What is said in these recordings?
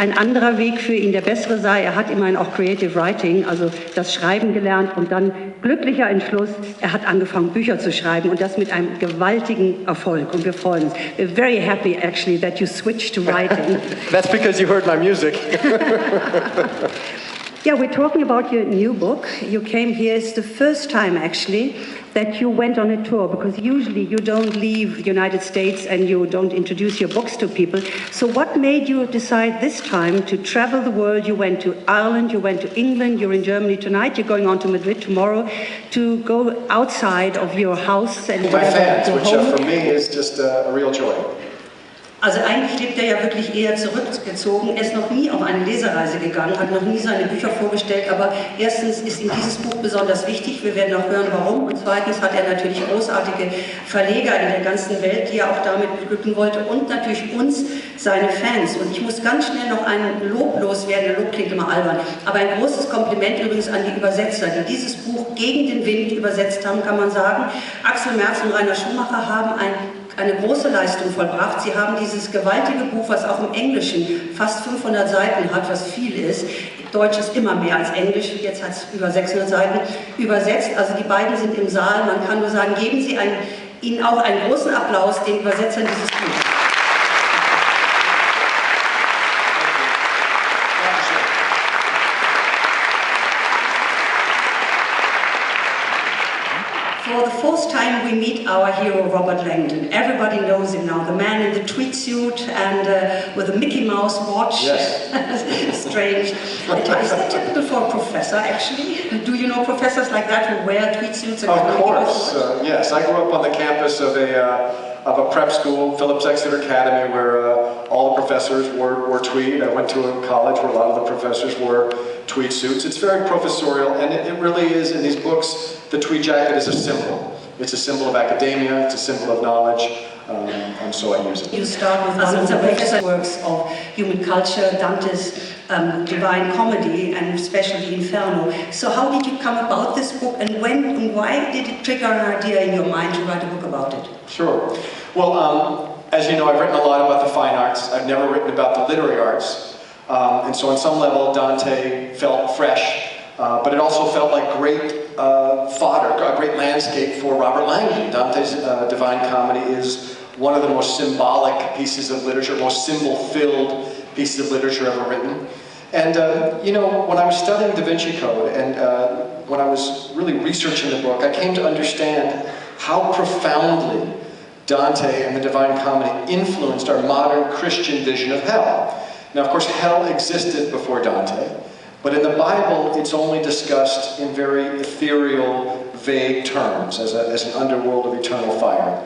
ein anderer Weg für ihn der bessere sei. Er hat immerhin auch Creative Writing, also das Schreiben gelernt und dann glücklicher Entschluss, er hat angefangen Bücher zu schreiben und das mit einem gewaltigen Erfolg und wir freuen uns. We're very happy actually that you switched to writing. That's because you heard my music. Yeah, we're talking about your new book. You came here, it's the first time actually that you went on a tour, because usually you don't leave the United States and you don't introduce your books to people. So what made you decide this time to travel the world? You went to Ireland, you went to England, you're in Germany tonight, you're going on to Madrid tomorrow, to go outside of your house and my fans, which for me is just a real joy. Also eigentlich lebt er ja wirklich eher zurückgezogen. Er ist noch nie auf eine Lesereise gegangen, hat noch nie seine Bücher vorgestellt, aber erstens ist ihm dieses Buch besonders wichtig, wir werden auch hören, warum. Und zweitens hat er natürlich großartige Verleger in der ganzen Welt, die er auch damit beglücken wollte und natürlich uns, seine Fans. Und ich muss ganz schnell noch ein Lob loswerden, der Lob klingt immer albern, aber ein großes Kompliment übrigens an die Übersetzer, die dieses Buch gegen den Wind übersetzt haben, kann man sagen. Axel Merz und Rainer Schumacher haben eine große Leistung vollbracht. Sie haben dieses gewaltige Buch, was auch im Englischen fast 500 Seiten hat, was viel ist, Deutsch ist immer mehr als Englisch, jetzt hat es über 600 Seiten, übersetzt. Also die beiden sind im Saal, man kann nur sagen, geben Sie ihnen auch einen großen Applaus, den Übersetzern dieses Buches. For the fourth time we meet our hero Robert Langdon. Everybody knows him now, the man in the tweed suit and with a Mickey Mouse watch. Yes. Strange. Is that typical for a professor actually? Do you know professors like that who wear tweed suits? And of course, yes. I grew up on the campus of a prep school, Phillips Exeter Academy, where all the professors wore tweed. I went to a college where a lot of the professors wore tweed suits. It's very professorial, and it really is, in these books, the tweed jacket is a symbol. It's a symbol of academia, it's a symbol of knowledge, and so I use it. You start with one of the best works of human culture, Dante's Divine Comedy, and especially Inferno. So how did you come about this book, and when and why did it trigger an idea in your mind to write a book about it? Sure. Well, as you know, I've written a lot about the fine arts. I've never written about the literary arts. And so on some level, Dante felt fresh, but it also felt like great fodder, a great landscape for Robert Langdon. Dante's Divine Comedy is one of the most symbolic pieces of literature, most symbol-filled pieces of literature ever written. And, you know, when I was studying Da Vinci Code and when I was really researching the book, I came to understand how profoundly Dante and the Divine Comedy influenced our modern Christian vision of hell. Now, of course, hell existed before Dante, but in the Bible, it's only discussed in very ethereal, vague terms, as an underworld of eternal fire.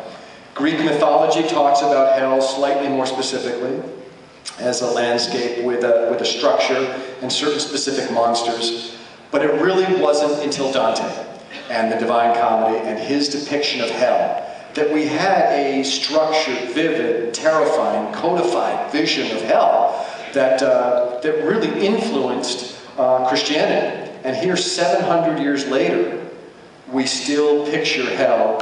Greek mythology talks about hell slightly more specifically, as a landscape with a structure and certain specific monsters, but it really wasn't until Dante and the Divine Comedy and his depiction of hell that we had a structured, vivid, terrifying, codified vision of hell that really influenced Christianity. And here, 700 years later, we still picture hell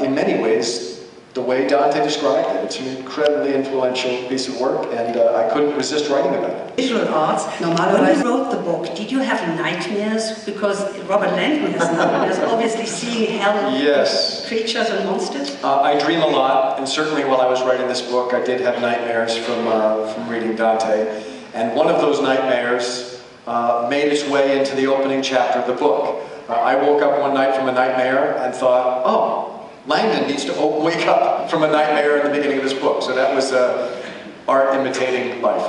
in many ways the way Dante described it. It's an incredibly influential piece of work, and I couldn't resist writing about it. Visual arts. When you wrote the book, did you have nightmares? Because Robert Langdon has nightmares, obviously seeing hell, yes, creatures and monsters. I dream a lot, and certainly while I was writing this book, I did have nightmares from reading Dante. And one of those nightmares made its way into the opening chapter of the book. I woke up one night from a nightmare and thought, oh, Langdon needs to wake up from a nightmare in the beginning of his book. So that was art imitating life.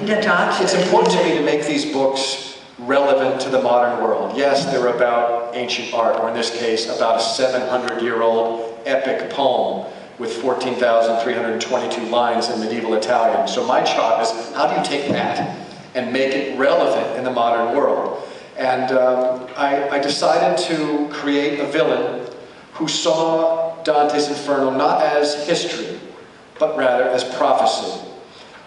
It's important to me to make these books relevant to the modern world. Yes, they're about ancient art, or in this case, about a 700-year-old epic poem with 14,322 lines in medieval Italian. So my job is, how do you take that and make it relevant in the modern world? And I decided to create a villain who saw Dante's Inferno not as history, but rather as prophecy.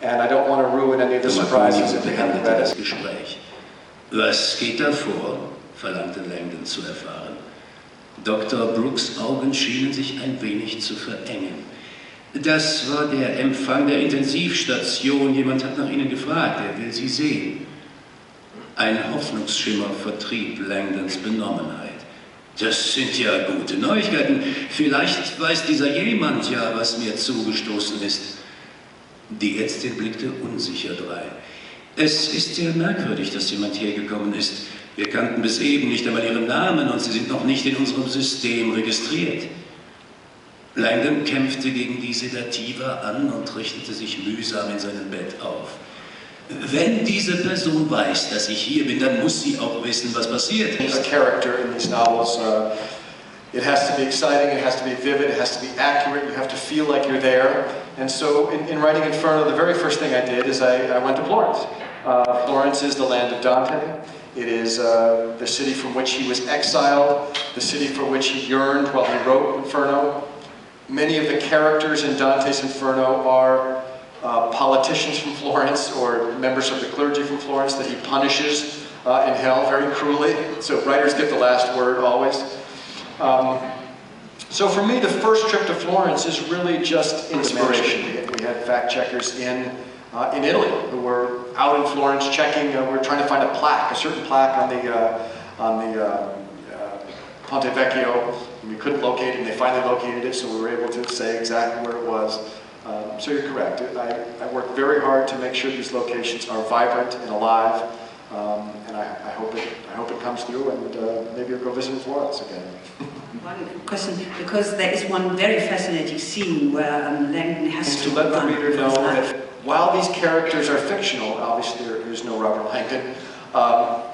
And I don't want to ruin any of the surprises if you haven't read it. Gespräch. Was geht da vor? Verlangte Langdon zu erfahren. Dr. Brooks' Augen schienen sich ein wenig zu verengen. Das war der Empfang der Intensivstation. Jemand hat nach Ihnen gefragt, er will Sie sehen. Ein Hoffnungsschimmer vertrieb Langdons Benommenheit. Das sind ja gute Neuigkeiten. Vielleicht weiß dieser jemand ja, was mir zugestoßen ist. Die Ärztin blickte unsicher drein. Es ist sehr merkwürdig, dass jemand hergekommen ist. Wir kannten bis eben nicht einmal Ihren Namen und Sie sind noch nicht in unserem System registriert. Langdon kämpfte gegen die Sedativa an und richtete sich mühsam in seinem Bett auf. Wenn diese Person weiß, dass ich hier bin, dann muss sie auch wissen, was passiert ist. A character in these novels, it has to be exciting, it has to be vivid, it has to be accurate, you have to feel like you're there. And so in writing Inferno, the very first thing I did is I went to Florence. Florence is the land of Dante. It is the city from which he was exiled, the city for which he yearned while he wrote Inferno. Many of the characters in Dante's Inferno are politicians from Florence or members of the clergy from Florence that he punishes in hell very cruelly. So writers get the last word always. So for me, the first trip to Florence is really just inspiration. We had fact checkers in Italy who were out in Florence checking. We were trying to find a plaque, a certain plaque on the Ponte Vecchio. And we couldn't locate it, and they finally located it, so we were able to say exactly where it was. So you're correct. I worked very hard to make sure these locations are vibrant and alive, and I hope it comes through, and maybe you'll go visit in Florence again. One question, because there is one very fascinating scene where Langdon has to let the run reader for know his life. that while these characters are fictional, obviously there's no Robert Langdon,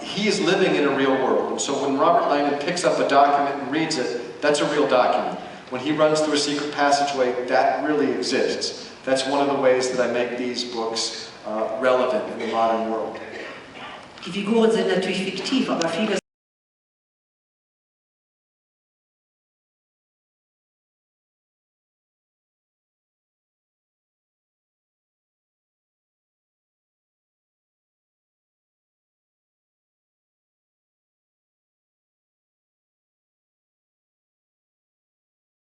he is living in a real world. And so when Robert Langdon picks up a document and reads it, that's a real document. When he runs through a secret passageway, that really exists. That's one of the ways that I make these books relevant in the modern world. Die Figuren sind natürlich fiktiv, aber viele